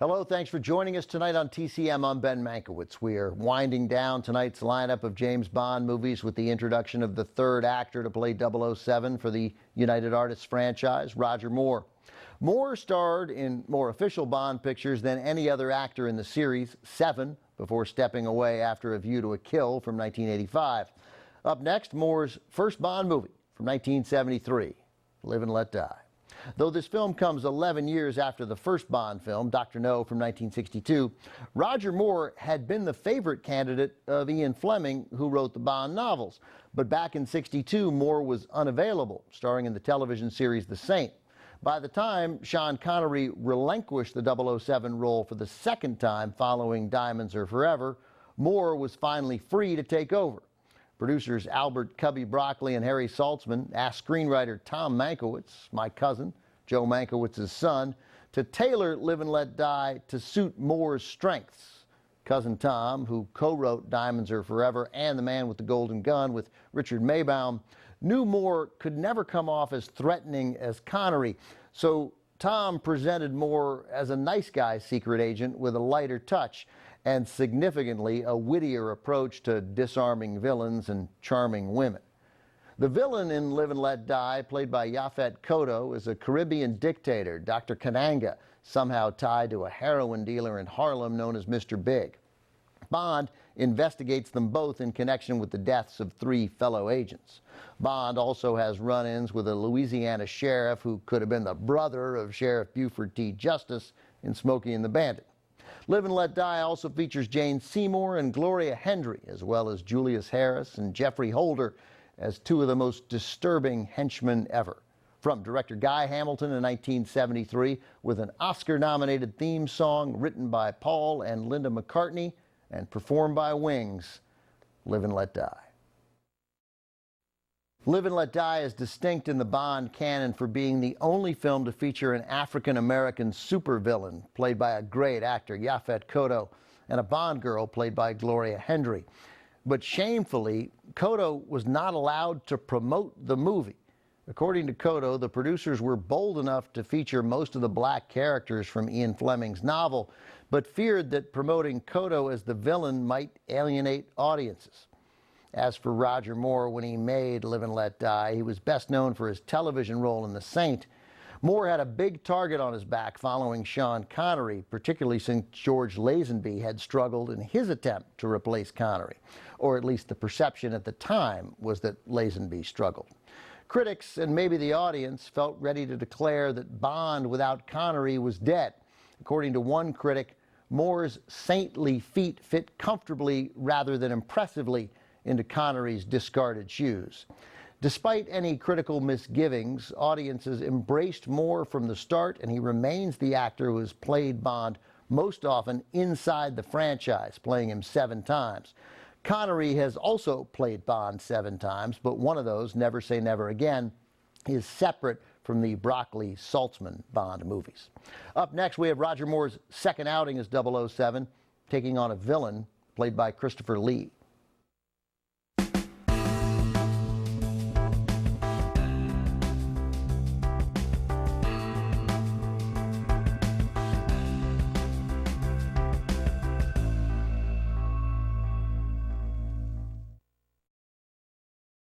Hello, thanks for joining us tonight on TCM. I'm Ben Mankiewicz. We are winding down tonight's lineup of James Bond movies with the introduction of the third actor to play 007 for the United Artists franchise, Roger Moore. Moore starred in more official Bond pictures than any other actor in the series, 7, before stepping away after A View to a Kill from 1985. Up next, Moore's first Bond movie from 1973, Live and Let Die. Though this film comes 11 years after the first Bond film, Dr. No from 1962, Roger Moore had been the favorite candidate of Ian Fleming, who wrote the Bond novels. But back in '62, Moore was unavailable, starring in the television series The Saint. By the time Sean Connery relinquished the 007 role for the second time following Diamonds Are Forever, Moore was finally free to take over. Producers Albert Cubby Broccoli and Harry Saltzman asked screenwriter Tom Mankiewicz, my cousin, Joe Mankiewicz's son, to tailor Live and Let Die to suit Moore's strengths. Cousin Tom, who co-wrote Diamonds Are Forever and The Man with the Golden Gun with Richard Maybaum, knew Moore could never come off as threatening as Connery, so Tom presented Moore as a nice guy secret agent with a lighter touch and, significantly, a wittier approach to disarming villains and charming women. The villain in Live and Let Die, played by Yaphet Kotto, is a Caribbean dictator, Dr. Kananga, somehow tied to a heroin dealer in Harlem known as Mr. Big. Bond investigates them both in connection with the deaths of 3 fellow agents. Bond also has run-ins with a Louisiana sheriff who could have been the brother of Sheriff Buford T. Justice in Smokey and the Bandit. Live and Let Die also features Jane Seymour and Gloria Hendry, as well as Julius Harris and Jeffrey Holder as 2 of the most disturbing henchmen ever. From director Guy Hamilton in 1973, with an Oscar-nominated theme song written by Paul and Linda McCartney and performed by Wings, Live and Let Die. Live and Let Die is distinct in the Bond canon for being the only film to feature an African-American supervillain, played by a great actor, Yaphet Kotto, and a Bond girl, played by Gloria Hendry. But shamefully, Kotto was not allowed to promote the movie. According to Kotto, the producers were bold enough to feature most of the black characters from Ian Fleming's novel, but feared that promoting Kotto as the villain might alienate audiences. As for Roger Moore, when he made Live and Let Die, he was best known for his television role in The Saint. Moore had a big target on his back following Sean Connery, particularly since George Lazenby had struggled in his attempt to replace Connery. Or at least the perception at the time was that Lazenby struggled. Critics, and maybe the audience, felt ready to declare that Bond without Connery was dead. According to one critic, Moore's saintly feet fit comfortably rather than impressively into Connery's discarded shoes. Despite any critical misgivings, audiences embraced Moore from the start, and he remains the actor who has played Bond most often inside the franchise, playing him 7 times. Connery has also played Bond 7 times, but one of those, Never Say Never Again, is separate from the Broccoli-Saltzman Bond movies. Up next, we have Roger Moore's second outing as 007, taking on a villain played by Christopher Lee.